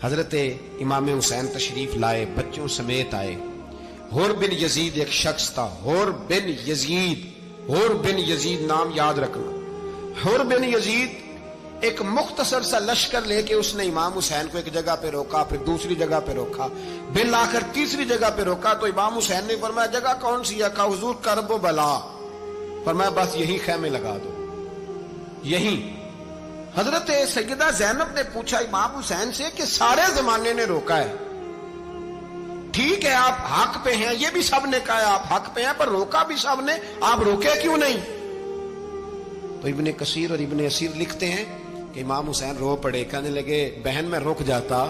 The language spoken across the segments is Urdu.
حضرت امام حسین تشریف لائے، بچوں سمیت آئے۔ حور بن یزید ایک شخص تھا، حور بن یزید، حور بن یزید نام یاد رکھنا۔ حور بن یزید ایک مختصر سا لشکر لے کے اس نے امام حسین کو ایک جگہ پہ روکا، پھر دوسری جگہ پہ روکا، بالآخر تیسری جگہ پہ روکا تو امام حسین نے فرمایا جگہ کون سی ہے؟ کہا حضور کرب و بلا۔ فرمایا بس یہی خیمے لگا دو، یہی۔ حضرت سیدہ زینب نے پوچھا امام حسین سے کہ سارے زمانے نے روکا ہے، ٹھیک ہے آپ حق پہ ہیں، یہ بھی سب نے کہا ہے آپ حق پہ ہیں، پر روکا بھی سب نے، آپ روکے کیوں نہیں؟ تو ابن کثیر اور ابن اسیر لکھتے ہیں کہ امام حسین رو پڑے، کہنے لگے بہن میں رک جاتا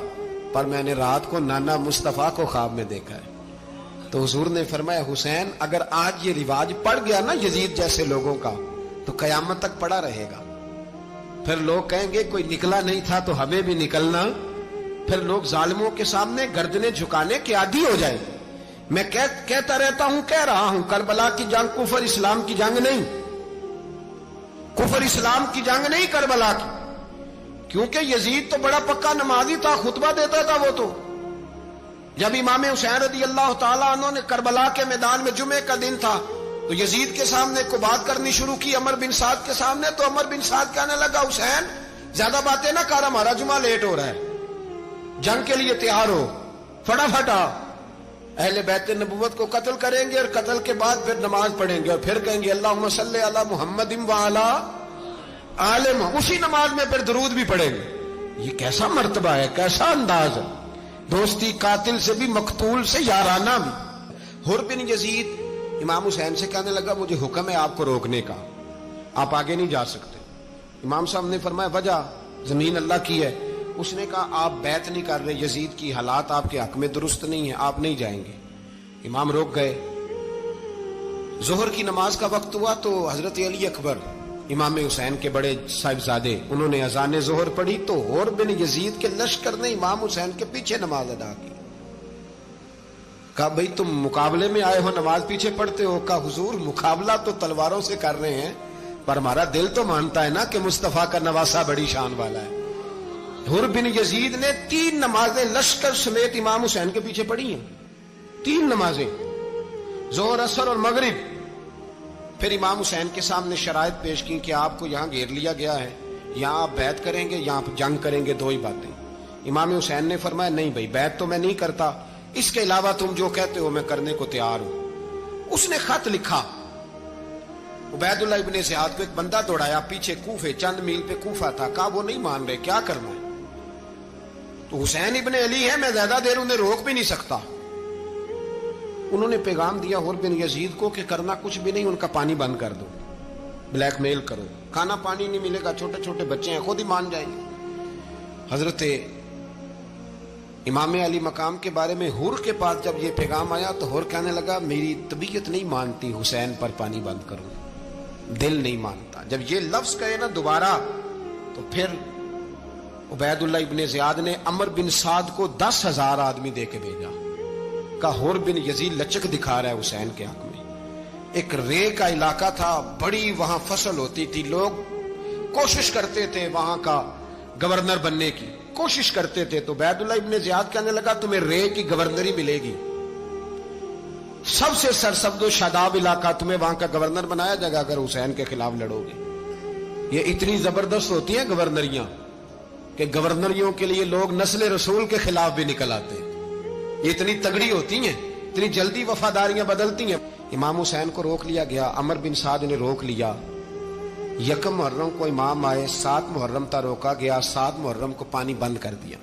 پر میں نے رات کو نانا مصطفیٰ کو خواب میں دیکھا ہے۔ تو حضور نے فرمایا حسین اگر آج یہ رواج پڑ گیا نا یزید جیسے لوگوں کا تو قیامت تک پڑا رہے گا، پھر لوگ کہیں گے کوئی نکلا نہیں تھا تو ہمیں بھی نکلنا، پھر لوگ ظالموں کے سامنے گردنیں جھکانے کے عادی ہو جائیں۔ میں کہتا رہتا ہوں، کہہ رہا ہوں، کربلا کی جنگ کفر اسلام کی جنگ نہیں، کفر اسلام کی جنگ نہیں کربلا کی، کیونکہ یزید تو بڑا پکا نمازی تھا، خطبہ دیتا تھا وہ تو۔ جب امام حسین رضی اللہ تعالیٰ عنہ نے کربلا کے میدان میں جمعے کا دن تھا تو یزید کے سامنے کو بات کرنی شروع کی عمر بن سعد کے سامنے، تو عمر بن سعد کہنے لگا حسین زیادہ باتیں نہ کر، ہمارا جمعہ لیٹ ہو رہا ہے، جنگ کے لیے تیار ہو، فٹافٹ آ، اہل بیت نبوت کو قتل کریں گے اور قتل کے بعد پھر نماز پڑھیں گے اور پھر کہیں گے اللہم صلی علی محمد وعلی آل محمد، اسی نماز میں پھر درود بھی پڑھیں گے۔ یہ کیسا مرتبہ ہے، کیسا انداز ہے، دوستی قاتل سے بھی مقتول سے یارانہ بھی۔ حور بن یزید امام حسین سے کہنے لگا مجھے حکم ہے آپ کو روکنے کا، آپ آگے نہیں جا سکتے۔ امام صاحب نے فرمایا وجہ؟ زمین اللہ کی ہے۔ اس نے کہا آپ بیعت نہیں کر رہے، یزید کی حالات آپ کے حق میں درست نہیں ہیں، آپ نہیں جائیں گے۔ امام روک گئے۔ ظہر کی نماز کا وقت ہوا تو حضرت علی اکبر امام حسین کے بڑے صاحبزادے انہوں نے اذان ظہر پڑھی تو حور بن یزید کے لشکر نے امام حسین کے پیچھے نماز ادا کی۔ کہا بھئی تم مقابلے میں آئے ہو، نماز پیچھے پڑھتے ہو؟ کہا حضور مقابلہ تو تلواروں سے کر رہے ہیں پر ہمارا دل تو مانتا ہے نا کہ مصطفیٰ کا نواسہ بڑی شان والا ہے۔ حور بن یزید نے 3 نمازیں لشکر سمیت امام حسین کے پیچھے پڑھی ہیں، 3 نمازیں، ظہر اثر اور مغرب۔ پھر امام حسین کے سامنے شرائط پیش کی کہ آپ کو یہاں گھیر لیا گیا ہے، یہاں آپ بیعت کریں گے، یہاں آپ جنگ کریں گے، 2 ہی باتیں۔ امام حسین نے فرمایا نہیں بھائی بیعت تو میں نہیں کرتا، اس کے علاوہ تم جو کہتے ہو میں کرنے کو تیار ہوں۔ اس نے خط لکھا، عبید اللہ ابن زیاد کو ایک بندہ دوڑایا پیچھے، کوفے چند میل پہ کوفہ تھا، کہا وہ نہیں مان رہے، کیا کرنا ہے؟ تو حسین ابن علی ہے، میں زیادہ دیر انہیں روک بھی نہیں سکتا۔ انہوں نے پیغام دیا حور بن یزید کو کہ کرنا کچھ بھی نہیں، ان کا پانی بند کر دو، بلیک میل کرو، کھانا پانی نہیں ملے گا، چھوٹے چھوٹے بچے ہیں، خود ہی مان جائیں گے۔ حضرت امام علی مقام کے بارے میں حور کے پاس جب یہ پیغام آیا تو حور کہنے لگا میری طبیعت نہیں مانتی حسین پر پانی بند کروں، دل نہیں مانتا۔ جب یہ لفظ کہے نا دوبارہ تو پھر عبید اللہ ابن زیاد نے عمر بن سعد کو 10,000 آدمی دے کے بھیجا، کہا حور بن یزید لچک دکھا رہا ہے حسین کے حق میں۔ ایک رے کا علاقہ تھا، بڑی وہاں فصل ہوتی تھی، لوگ کوشش کرتے تھے وہاں کا گورنر بننے کی، کوشش کرتے تھے۔ تو عبید اللہ ابن زیاد کہنے لگا تمہیں رے کی گورنری ملے گی، سب سے سرسبز و شاداب علاقہ، تمہیں وہاں کا گورنر بنایا جائے گا اگر حسین کے خلاف لڑو گے۔ یہ اتنی زبردست ہوتی ہیں گورنریاں کہ گورنریوں کے لیے لوگ نسل رسول کے خلاف بھی نکل آتے ہیں، یہ اتنی تگڑی ہوتی ہیں، اتنی جلدی وفاداریاں بدلتی ہیں۔ امام حسین کو روک لیا گیا، عمر بن سعد نے روک لیا۔ 1 محرم کو امام آئے، 7 محرم تا روکا گیا، 7 محرم کو پانی بند کر دیا۔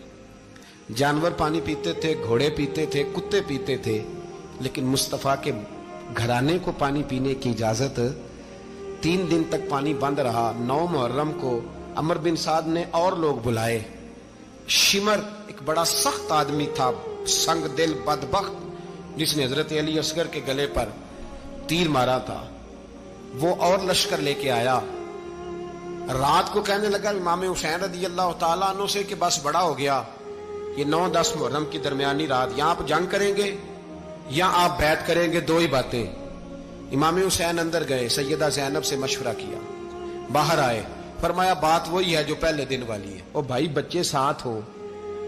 جانور پانی پیتے تھے، گھوڑے پیتے تھے، کتے پیتے تھے، لیکن مصطفیٰ کے گھرانے کو پانی پینے کی اجازت، 3 دن تک پانی بند رہا۔ 9 محرم کو عمر بن سعد نے اور لوگ بلائے۔ شمر ایک بڑا سخت آدمی تھا، سنگ دل بدبخت، جس نے حضرت علی اصغر کے گلے پر تیر مارا تھا، وہ اور لشکر لے کے آیا۔ رات کو کہنے لگا امام حسین رضی اللہ تعالیٰ عنہ سے کہ بس بڑا ہو گیا، یہ 9-10 محرم کی درمیانی رات، یا آپ جنگ کریں گے یا آپ بیعت کریں گے، 2 ہی باتیں۔ امام حسین اندر گئے، سیدہ زینب سے مشورہ کیا، باہر آئے، فرمایا بات وہی ہے جو پہلے دن والی ہے۔ او بھائی بچے ساتھ ہو،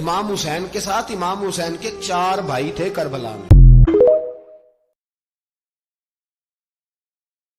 امام حسین کے ساتھ امام حسین کے 4 بھائی تھے کربلا میں.